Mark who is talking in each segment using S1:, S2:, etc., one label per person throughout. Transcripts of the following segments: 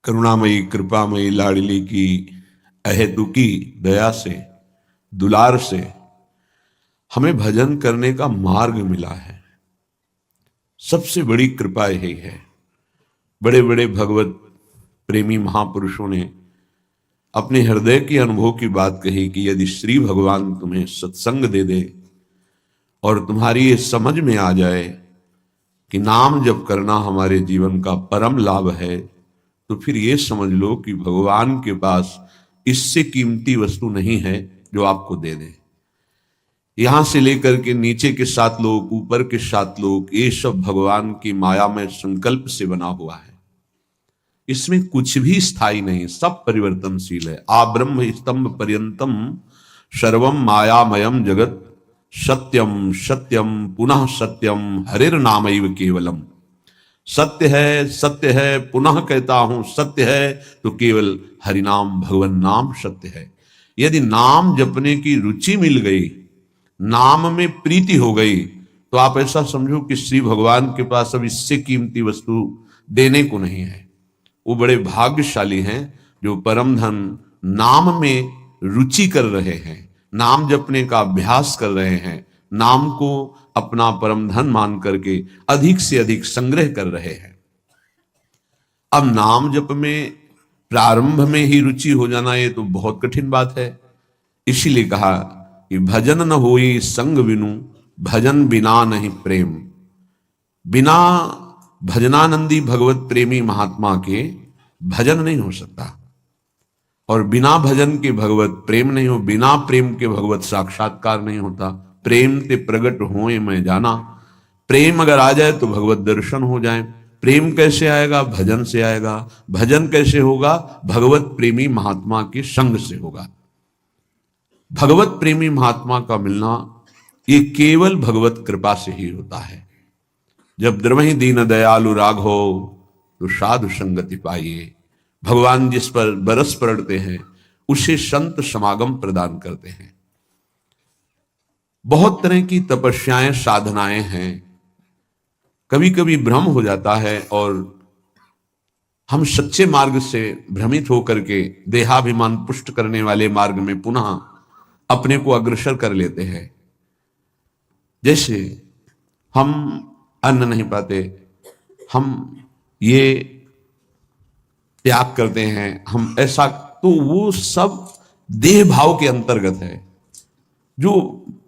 S1: करुणामयी कृपामयी लाडली की अहेतुकी दया से, दुलार से हमें भजन करने का मार्ग मिला है। सबसे बड़ी कृपा यही है। बड़े बड़े भगवत प्रेमी महापुरुषों ने अपने हृदय के अनुभव की बात कही कि यदि श्री भगवान तुम्हें सत्संग दे दे और तुम्हारी ये समझ में आ जाए कि नाम जप करना हमारे जीवन का परम लाभ है, तो फिर ये समझ लो कि भगवान के पास इससे कीमती वस्तु नहीं है जो आपको दे दे। यहां से लेकर के नीचे के 7 लोक, ऊपर के 7 लोक, ये सब भगवान की माया में संकल्प से बना हुआ है। इसमें कुछ भी स्थायी नहीं, सब परिवर्तनशील है। आ ब्रह्म स्तंभ पर्यंतम सर्वम मायामयम जगत सत्यम सत्यम पुनः सत्यम हरिर नामैव केवलम। सत्य है पुनः कहता हूं सत्य है, तो केवल हरिनाम भगवन नाम सत्य है। यदि नाम जपने की रुचि मिल गई, नाम में प्रीति हो गई, तो आप ऐसा समझो कि श्री भगवान के पास अब इससे कीमती वस्तु देने को नहीं है। वो बड़े भाग्यशाली हैं जो परम धन नाम में रुचि कर रहे हैं, नाम जपने का अभ्यास कर रहे हैं, नाम को अपना परम धन मान करके अधिक से अधिक संग्रह कर रहे हैं। अब नाम जप में प्रारंभ में ही रुचि हो जाना ये तो बहुत कठिन बात है। इसीलिए कहा कि भजन न होई संग बिनु, भजन बिना नहीं प्रेम। बिना भजनानंदी भगवत प्रेमी महात्मा के भजन नहीं हो सकता, और बिना भजन के भगवत प्रेम नहीं हो, बिना प्रेम के भगवत साक्षात्कार नहीं होता। प्रेम ते प्रगट होए मैं जाना। प्रेम अगर आ जाए तो भगवत दर्शन हो जाए। प्रेम कैसे आएगा? भजन से आएगा। भजन कैसे होगा? भगवत प्रेमी महात्मा के संग से होगा। भगवत प्रेमी महात्मा का मिलना ये केवल भगवत कृपा से ही होता है। जब द्रवहि दीन दयालु राघो तो साधु संगति पाइए। भगवान जिस पर बरस पड़ते हैं उसे संत समागम प्रदान करते हैं। बहुत तरह की तपस्याएं, साधनाएं हैं। कभी कभी भ्रम हो जाता है और हम सच्चे मार्ग से भ्रमित होकर के देहाभिमान पुष्ट करने वाले मार्ग में पुनः अपने को अग्रसर कर लेते हैं। जैसे हम अन्न नहीं पाते, हम ये त्याग करते हैं, हम ऐसा, तो वो सब देह भाव के अंतर्गत है। जो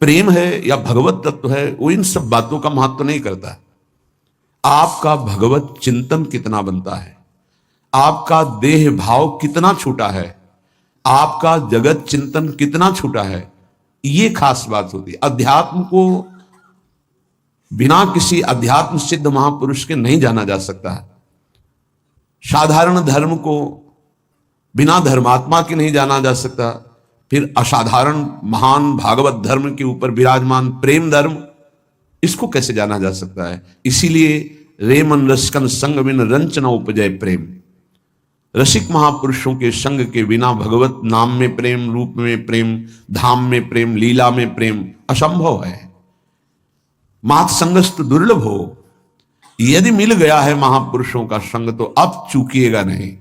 S1: प्रेम है या भगवत तत्व है वो इन सब बातों का महत्व नहीं करता। आपका भगवत चिंतन कितना बनता है, आपका देह भाव कितना छूटा है, आपका जगत चिंतन कितना छूटा है, ये खास बात होती है। अध्यात्म को बिना किसी अध्यात्म सिद्ध महापुरुष के नहीं जाना जा सकता है। साधारण धर्म को बिना धर्मात्मा के नहीं जाना जा सकता। फिर असाधारण महान भागवत धर्म के ऊपर विराजमान प्रेम धर्म, इसको कैसे जाना जा सकता है? इसीलिए रे मन रसकन संग बिन रंच न उपजय प्रेम। रसिक महापुरुषों के संग के बिना भगवत नाम में प्रेम, रूप में प्रेम, धाम में प्रेम, लीला में प्रेम असंभव है। मात संगस्त दुर्लभ हो। यदि मिल गया है महापुरुषों का संग तो अब चूकिएगा नहीं।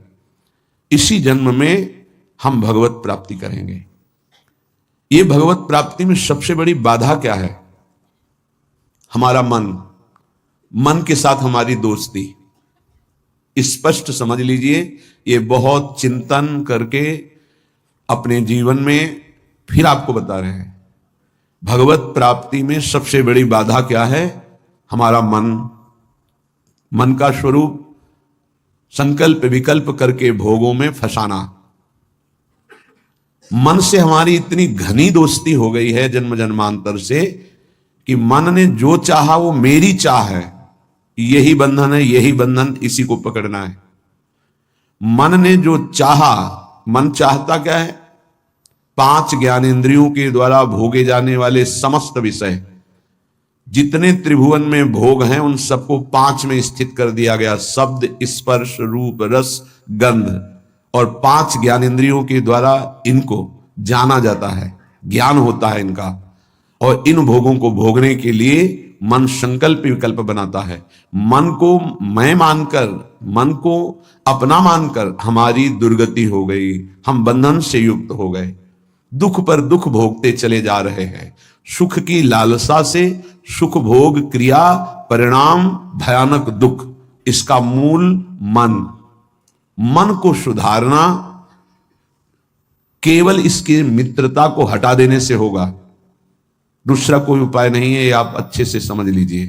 S1: इसी जन्म में हम भगवत प्राप्ति करेंगे। ये भगवत प्राप्ति में सबसे बड़ी बाधा क्या है? हमारा मन, मन के साथ हमारी दोस्ती। स्पष्ट समझ लीजिए, ये बहुत चिंतन करके अपने जीवन में फिर आपको बता रहे हैं। भगवत प्राप्ति में सबसे बड़ी बाधा क्या है? हमारा मन। मन का स्वरूप संकल्प विकल्प करके भोगों में फंसाना। मन से हमारी इतनी घनी दोस्ती हो गई है जन्म जन्मांतर से कि मन ने जो चाहा वो मेरी चाह है, यही बंधन है, यही बंधन, इसी को पकड़ना है। मन ने जो चाहा, मन चाहता क्या है? 5 ज्ञानेंद्रियों के द्वारा भोगे जाने वाले समस्त विषय, जितने त्रिभुवन में भोग हैं उन सबको 5 में स्थित कर दिया गया। शब्द, स्पर्श, रूप, रस, गंध, और 5 ज्ञानेंद्रियों के द्वारा इनको जाना जाता है, ज्ञान होता है इनका। और इन भोगों को भोगने के लिए मन संकल्प विकल्प बनाता है। मन को मैं मानकर, मन को अपना मानकर हमारी दुर्गति हो गई, हम बंधन से युक्त हो गए, दुख पर दुख भोगते चले जा रहे हैं। सुख की लालसा से सुख भोग क्रिया परिणाम भयानक दुख, इसका मूल मन को सुधारना केवल इसकी मित्रता को हटा देने से होगा, दूसरा कोई उपाय नहीं है। ये आप अच्छे से समझ लीजिए।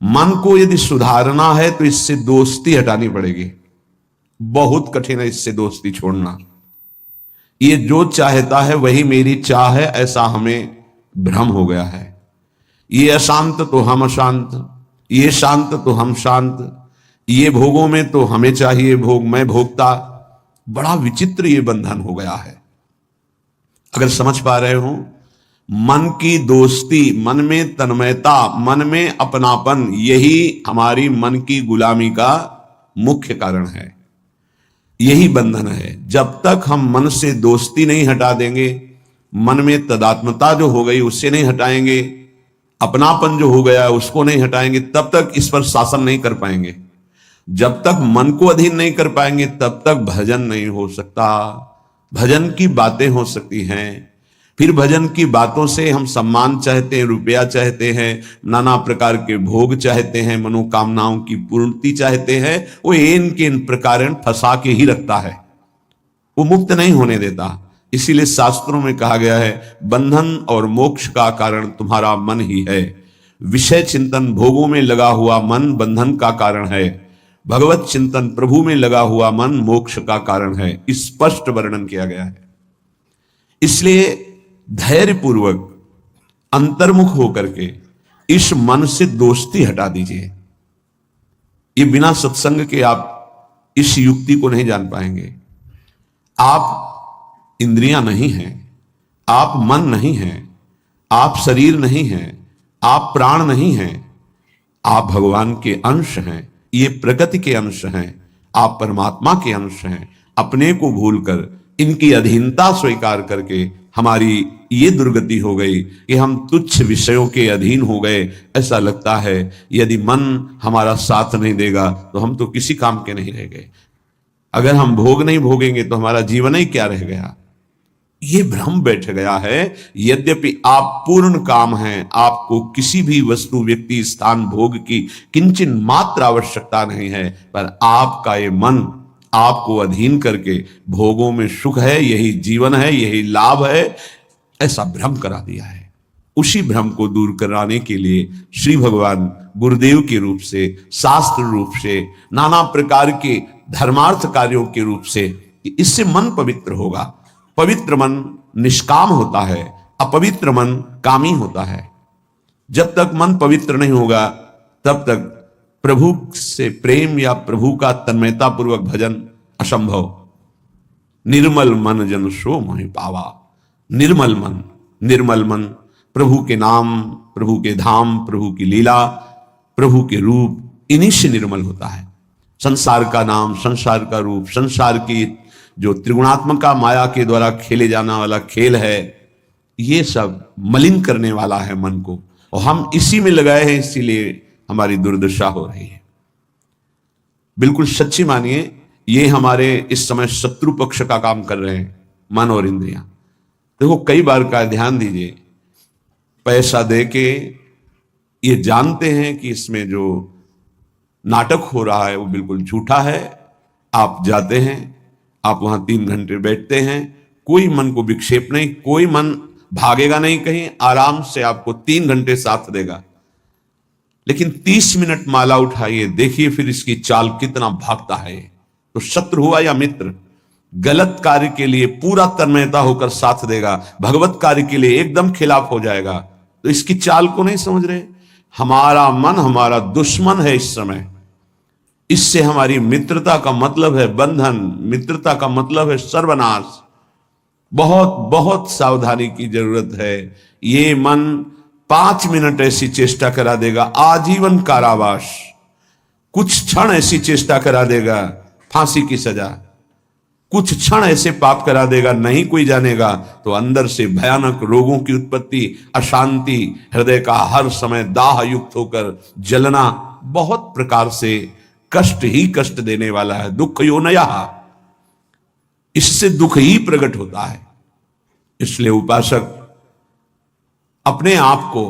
S1: मन को यदि सुधारना है तो इससे दोस्ती हटानी पड़ेगी। बहुत कठिन है इससे दोस्ती छोड़ना। ये जो चाहता है वही मेरी चाह है, ऐसा हमें भ्रम हो गया है। ये अशांत तो हम अशांत, ये शांत तो हम शांत, ये भोगों में तो हमें चाहिए भोग, मैं भोगता। बड़ा विचित्र ये बंधन हो गया है। अगर समझ पा रहे हो, मन की दोस्ती, मन में तन्मयता, मन में अपनापन, यही हमारी मन की गुलामी का मुख्य कारण है, यही बंधन है। जब तक हम मन से दोस्ती नहीं हटा देंगे, मन में तदात्मता जो हो गई उससे नहीं हटाएंगे, अपनापन जो हो गया उसको नहीं हटाएंगे, तब तक इस पर शासन नहीं कर पाएंगे। जब तक मन को अधीन नहीं कर पाएंगे तब तक भजन नहीं हो सकता। भजन की बातें हो सकती हैं, फिर भजन की बातों से हम सम्मान चाहते हैं, रुपया चाहते हैं, नाना प्रकार के भोग चाहते हैं, मनोकामनाओं की पूर्ति चाहते हैं। वो इन के इन प्रकार फंसा के ही रखता है, वो मुक्त नहीं होने देता। इसीलिए शास्त्रों में कहा गया है, बंधन और मोक्ष का कारण तुम्हारा मन ही है। विषय चिंतन भोगों में लगा हुआ मन बंधन का कारण है, भगवत चिंतन प्रभु में लगा हुआ मन मोक्ष का कारण है। स्पष्ट वर्णन किया गया है। इसलिए धैर्य पूर्वक अंतर्मुख होकर के इस मन से दोस्ती हटा दीजिए। ये बिना सत्संग के आप इस युक्ति को नहीं जान पाएंगे। आप इंद्रियां नहीं हैं, आप मन नहीं हैं, आप शरीर नहीं हैं, आप प्राण नहीं हैं, आप भगवान के अंश हैं, ये प्रकृति के अंश हैं, आप परमात्मा के अंश हैं। अपने को भूलकर इनकी अधीनता स्वीकार करके हमारी ये दुर्गति हो गई कि हम तुच्छ विषयों के अधीन हो गए। ऐसा लगता है यदि मन हमारा साथ नहीं देगा तो हम तो किसी काम के नहीं रह गए। अगर हम भोग नहीं भोगेंगे तो हमारा जीवन ही क्या रह गया। ये भ्रम बैठ गया है। यद्यपि आप पूर्ण काम हैं, आपको किसी भी वस्तु व्यक्ति स्थान भोग की किंचन मात्र आवश्यकता नहीं है, पर आपका ये मन आपको अधीन करके भोगों में सुख है, यही जीवन है, यही लाभ है, ऐसा भ्रम करा दिया है। उसी भ्रम को दूर कराने के लिए श्री भगवान गुरुदेव के रूप से, शास्त्र रूप से, नाना प्रकार के धर्मार्थ कार्यों के रूप से, इससे मन पवित्र होगा। पवित्र मन निष्काम होता है, अपवित्र मन कामी होता है। जब तक मन पवित्र नहीं होगा तब तक प्रभु से प्रेम या प्रभु का तन्मयता पूर्वक भजन असंभव। निर्मल मन जन सो मोहि पावा। निर्मल मन प्रभु के नाम, प्रभु के धाम, प्रभु की लीला, प्रभु के रूप, इन्हीं से निर्मल होता है। संसार का नाम, संसार का रूप, संसार की जो त्रिगुणात्मका माया के द्वारा खेले जाने वाला खेल है, ये सब मलिन करने वाला है मन को, और हम इसी में लगाए हैं, इसीलिए हमारी दुर्दशा हो रही है। बिल्कुल सच्ची मानिए, ये हमारे इस समय शत्रु पक्ष का काम कर रहे हैं, मन और इंद्रियां। देखो, कई बार का ध्यान दीजिए, पैसा देके ये जानते हैं कि इसमें जो नाटक हो रहा है वो बिल्कुल झूठा है। आप जाते हैं, आप वहां 3 घंटे बैठते हैं, कोई मन को विक्षेप नहीं, कोई मन भागेगा नहीं कहीं, आराम से आपको 3 घंटे साथ देगा। लेकिन 30 मिनट माला उठाइए, देखिए फिर इसकी चाल कितना भागता है। तो शत्रु हुआ या मित्र, गलत कार्य के लिए पूरा तन्मयता होकर साथ देगा, भगवत कार्य के लिए एकदम खिलाफ हो जाएगा। तो इसकी चाल को नहीं समझ रहे। हमारा मन हमारा दुश्मन है इस समय। इससे हमारी मित्रता का मतलब है बंधन, मित्रता का मतलब है सर्वनाश। बहुत बहुत सावधानी की जरूरत है। ये मन 5 मिनट ऐसी चेष्टा करा देगा, आजीवन कारावास। कुछ क्षण ऐसी चेष्टा करा देगा, फांसी की सजा। कुछ क्षण ऐसे पाप करा देगा, नहीं कोई जानेगा, तो अंदर से भयानक रोगों की उत्पत्ति, अशांति, हृदय का हर समय दाह युक्त होकर जलना, बहुत प्रकार से कष्ट ही कष्ट देने वाला है। दुख योनया, इससे दुख ही प्रकट होता है। इसलिए उपासक अपने आप को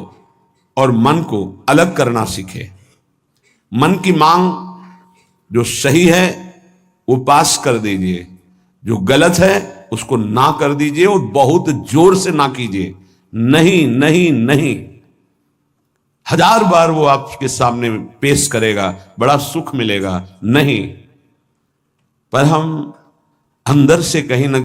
S1: और मन को अलग करना सीखे। मन की मांग जो सही है वो पास कर दीजिए, जो गलत है उसको ना कर दीजिए और बहुत जोर से ना कीजिए। नहीं नहीं नहीं, 1000 बार वो आपके सामने पेश करेगा, बड़ा सुख मिलेगा, नहीं। पर हम अंदर से कहीं ना